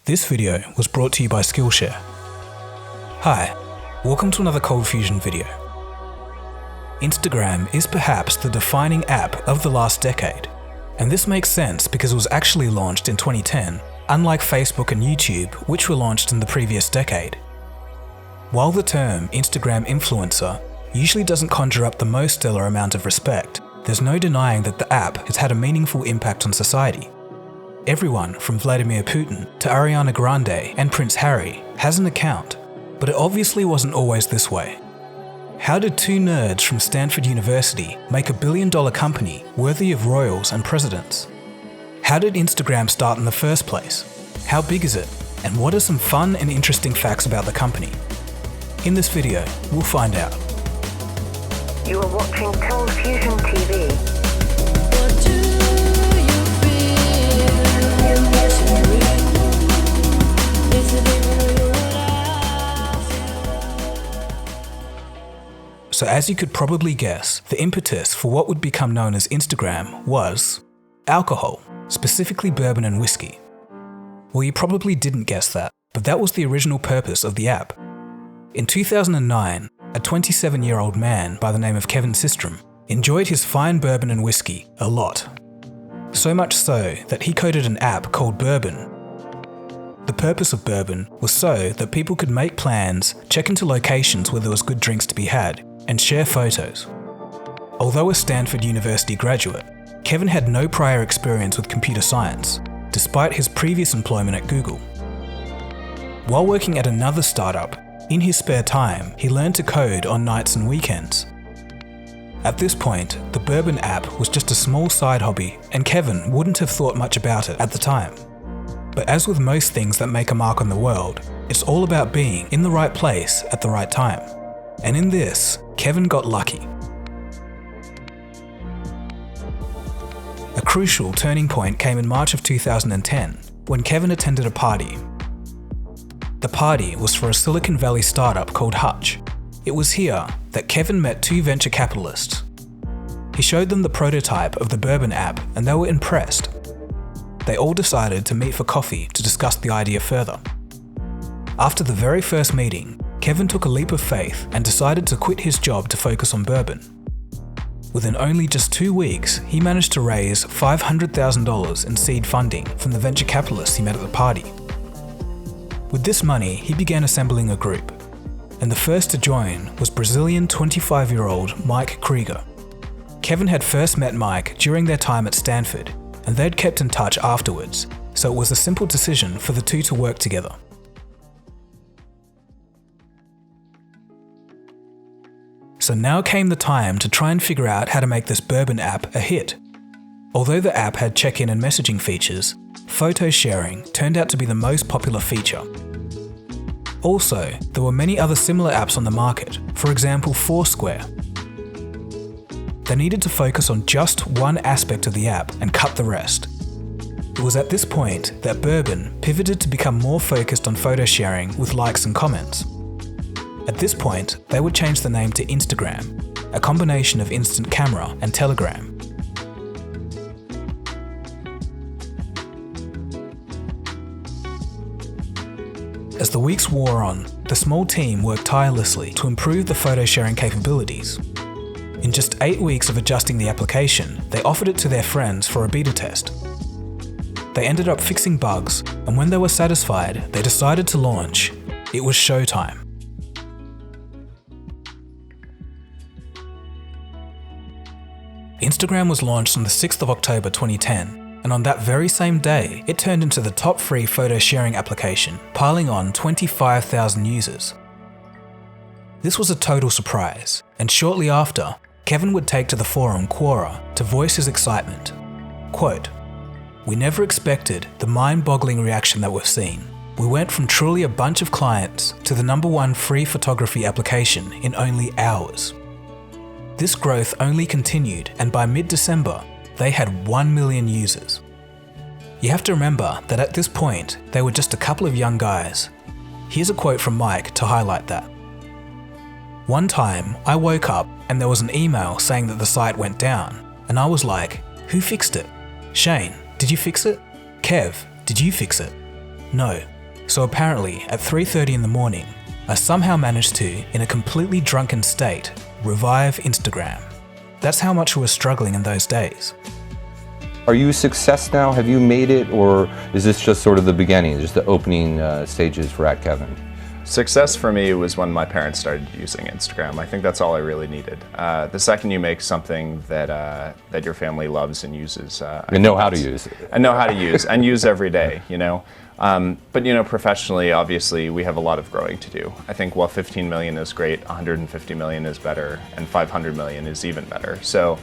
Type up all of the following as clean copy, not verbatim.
This video was brought to you by Skillshare. Hi, welcome to another ColdFusion video. Instagram is perhaps the defining app of the last decade, and this makes sense because it was actually launched in 2010, unlike Facebook and YouTube, which were launched in the previous decade. While the term Instagram influencer usually doesn't conjure up the most stellar amount of respect, there's no denying that the app has had a meaningful impact on society. Everyone from Vladimir Putin to Ariana Grande and Prince Harry has an account, but it obviously wasn't always this way. How did two nerds from Stanford University make $1 billion company worthy of royals and presidents? How did Instagram start in the first place? How big is it? And what are some fun and interesting facts about the company? In this video, we'll find out. You are watching ColdFusion TV. So as you could probably guess, the impetus for what would become known as Instagram was alcohol, specifically bourbon and whiskey. Well, you probably didn't guess that, but that was the original purpose of the app. In 2009, a 27-year-old man by the name of Kevin Systrom enjoyed his fine bourbon and whiskey a lot. So much so that he coded an app called Bourbon. The purpose of Bourbon was so that people could make plans, check into locations where there was good drinks to be had, and share photos. Although a Stanford University graduate, Kevin had no prior experience with computer science, despite his previous employment at Google. While working at another startup, in his spare time, he learned to code on nights and weekends. At this point, the Bourbon app was just a small side hobby, and Kevin wouldn't have thought much about it at the time. But as with most things that make a mark on the world, it's all about being in the right place at the right time. And in this, Kevin got lucky. A crucial turning point came in March of 2010, when Kevin attended a party. The party was for a Silicon Valley startup called Hutch. It was here that Kevin met two venture capitalists. He showed them the prototype of the Bourbon app, and they were impressed. They all decided to meet for coffee to discuss the idea further. After the very first meeting, Kevin took a leap of faith and decided to quit his job to focus on bourbon. Within only just 2 weeks, he managed to raise $500,000 in seed funding from the venture capitalists he met at the party. With this money, he began assembling a group, and the first to join was Brazilian 25-year-old Mike Krieger. Kevin had first met Mike during their time at Stanford, and they'd kept in touch afterwards, so it was a simple decision for the two to work together. So now came the time to try and figure out how to make this Bourbon app a hit. Although the app had check-in and messaging features, photo sharing turned out to be the most popular feature. Also, there were many other similar apps on the market, for example Foursquare. They needed to focus on just one aspect of the app and cut the rest. It was at this point that Bourbon pivoted to become more focused on photo sharing with likes and comments. At this point, they would change the name to Instagram, a combination of instant camera and Telegram. As the weeks wore on, the small team worked tirelessly to improve the photo sharing capabilities. In just 8 weeks of adjusting the application, they offered it to their friends for a beta test. They ended up fixing bugs, and when they were satisfied, they decided to launch. It was showtime. Instagram was launched on the 6th of October 2010, and on that very same day, it turned into the top free photo sharing application, piling on 25,000 users. This was a total surprise, and shortly after, Kevin would take to the forum Quora to voice his excitement. Quote, "We never expected the mind-boggling reaction that we've seen. We went from truly a bunch of clients to the #1 free photography application in only hours. This growth only continued, and by mid-December, they had 1 million users." You have to remember that at this point, they were just a couple of young guys. Here's a quote from Mike to highlight that. "One time, I woke up and there was an email saying that the site went down, and I was like, who fixed it? Shane, did you fix it? Kev, did you fix it? No, So apparently, at 3:30 in the morning, I somehow managed to, in a completely drunken state, revive Instagram. That's how much we were struggling in those days. Are you a success now? Have you made it, or is this just sort of the beginning, just the opening stages for @Kevin? Success for me was when my parents started using Instagram. I think that's all I really needed. The second you make something that your family loves and uses, And know how to use it. and know how to use and use every day, you know. But you know, professionally, obviously, we have a lot of growing to do. I think while 15 million is great, 150 million is better, and 500 million is even better. So,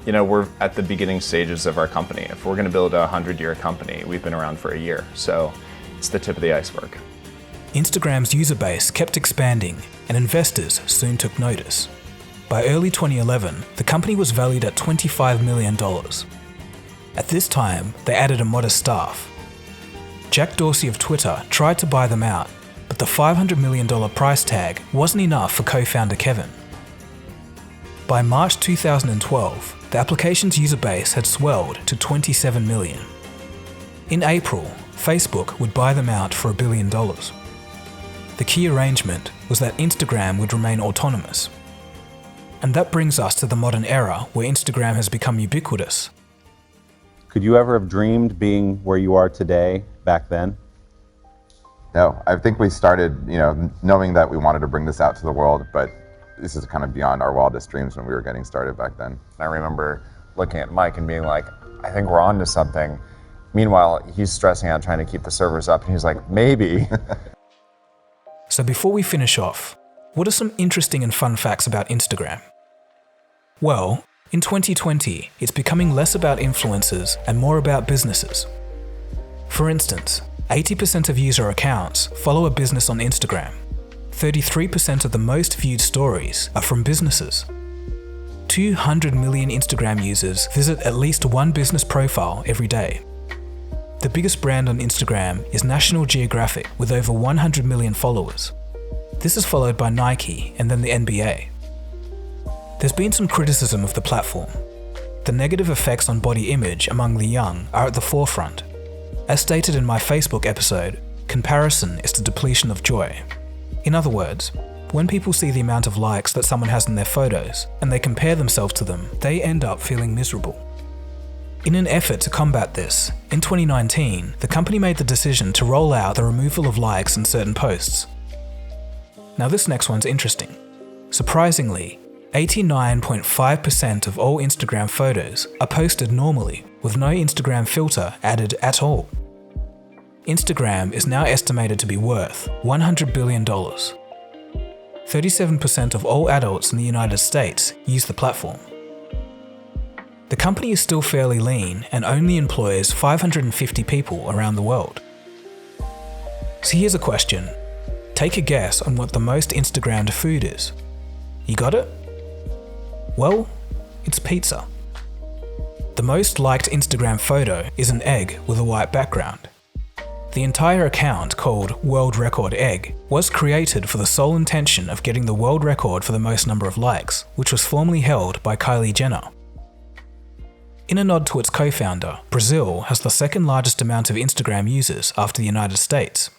you know, we're at the beginning stages of our company. If we're going to build a 100-year company, we've been around for a year. So, it's the tip of the iceberg. Instagram's user base kept expanding, and investors soon took notice. By early 2011, the company was valued at $25 million. At this time, they added a modest staff. Jack Dorsey of Twitter tried to buy them out, but the $500 million price tag wasn't enough for co-founder Kevin. By March 2012, the application's user base had swelled to 27 million. In April, Facebook would buy them out for $1 billion. The key arrangement was that Instagram would remain autonomous. And that brings us to the modern era where Instagram has become ubiquitous. Could you ever have dreamed being where you are today back then? No, I think we started, knowing that we wanted to bring this out to the world, but this is kind of beyond our wildest dreams when we were getting started back then. I remember looking at Mike and being like, I think we're on to something. Meanwhile, he's stressing out trying to keep the servers up, and he's like, maybe. So before we finish off, what are some interesting and fun facts about Instagram? Well, in 2020, it's becoming less about influencers and more about businesses. For instance, 80% of user accounts follow a business on Instagram. 33% of the most viewed stories are from businesses. 200 million Instagram users visit at least one business profile every day. The biggest brand on Instagram is National Geographic with over 100 million followers. This is followed by Nike and then the NBA. There's been some criticism of the platform. The negative effects on body image among the young are at the forefront. As stated in my Facebook episode, comparison is the depletion of joy. In other words, when people see the amount of likes that someone has in their photos and they compare themselves to them, they end up feeling miserable. In an effort to combat this, in 2019, the company made the decision to roll out the removal of likes in certain posts. Now this next one's interesting. Surprisingly, 89.5% of all Instagram photos are posted normally, with no Instagram filter added at all. Instagram is now estimated to be worth $100 billion. 37% of all adults in the United States use the platform. The company is still fairly lean and only employs 550 people around the world. So here's a question. Take a guess on what the most Instagrammed food is. You got it? Well, it's pizza. The most liked Instagram photo is an egg with a white background. The entire account, called World Record Egg, was created for the sole intention of getting the world record for the most number of likes, which was formerly held by Kylie Jenner. In a nod to its co-founder, Brazil has the second largest amount of Instagram users after the United States.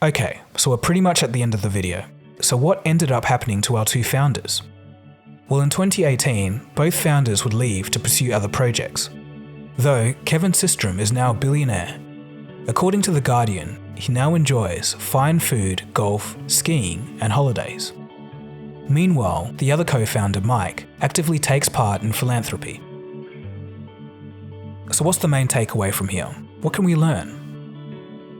Okay, so we're pretty much at the end of the video. So what ended up happening to our two founders? Well, in 2018, both founders would leave to pursue other projects. Though Kevin Systrom is now a billionaire. According to The Guardian, he now enjoys fine food, golf, skiing, and holidays. Meanwhile, the other co-founder, Mike, actively takes part in philanthropy. So what's the main takeaway from here? What can we learn?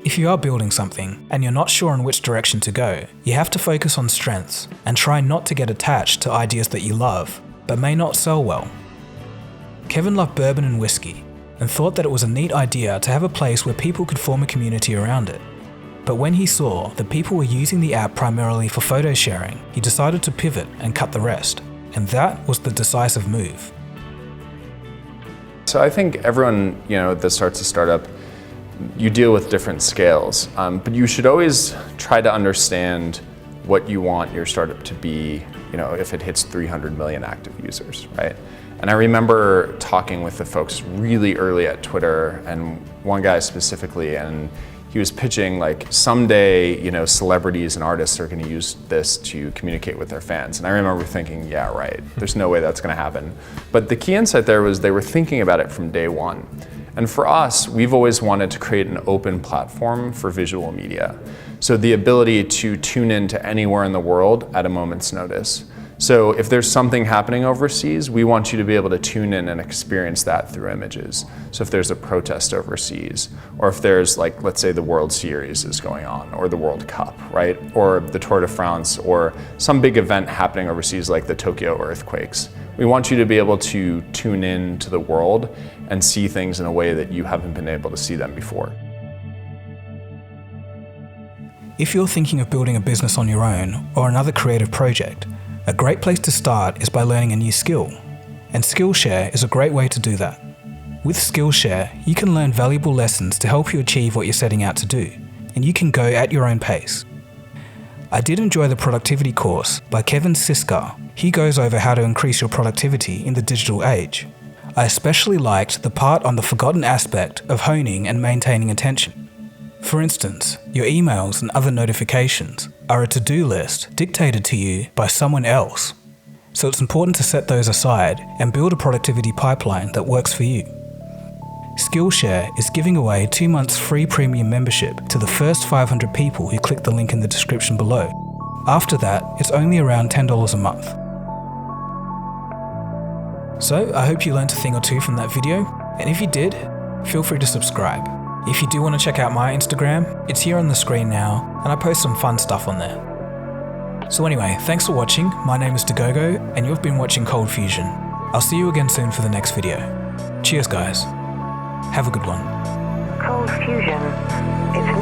If you are building something and you're not sure in which direction to go, you have to focus on strengths and try not to get attached to ideas that you love, but may not sell well. Kevin loved bourbon and whiskey and thought that it was a neat idea to have a place where people could form a community around it. But when he saw that people were using the app primarily for photo sharing, he decided to pivot and cut the rest. And that was the decisive move. So I think everyone, that starts a startup, you deal with different scales, but you should always try to understand what you want your startup to be, if it hits 300 million active users, right? And I remember talking with the folks really early at Twitter, and one guy specifically, and he was pitching like someday, celebrities and artists are going to use this to communicate with their fans. And I remember thinking, yeah, right, there's no way that's going to happen. But the key insight there was they were thinking about it from day one. And for us, we've always wanted to create an open platform for visual media. So the ability to tune in to anywhere in the world at a moment's notice. So if there's something happening overseas, we want you to be able to tune in and experience that through images. So if there's a protest overseas, or if there's like, let's say the World Series is going on, or the World Cup, right? Or the Tour de France, or some big event happening overseas like the Tokyo earthquakes. We want you to be able to tune in to the world and see things in a way that you haven't been able to see them before. If you're thinking of building a business on your own or another creative project, a great place to start is by learning a new skill, and Skillshare is a great way to do that. With Skillshare, you can learn valuable lessons to help you achieve what you're setting out to do, and you can go at your own pace. I did enjoy the productivity course by Kevin Siskar. He goes over how to increase your productivity in the digital age. I especially liked the part on the forgotten aspect of honing and maintaining attention. For instance, your emails and other notifications are a to-do list dictated to you by someone else. So it's important to set those aside and build a productivity pipeline that works for you. Skillshare is giving away 2 months free premium membership to the first 500 people who click the link in the description below. After that, it's only around $10 a month. So I hope you learned a thing or two from that video, and if you did, feel free to subscribe. If you do want to check out my Instagram, it's here on the screen now, and I post some fun stuff on there. So anyway, thanks for watching. My name is Dagogo, and you've been watching ColdFusion. I'll see you again soon for the next video. Cheers guys. Have a good one. ColdFusion. It's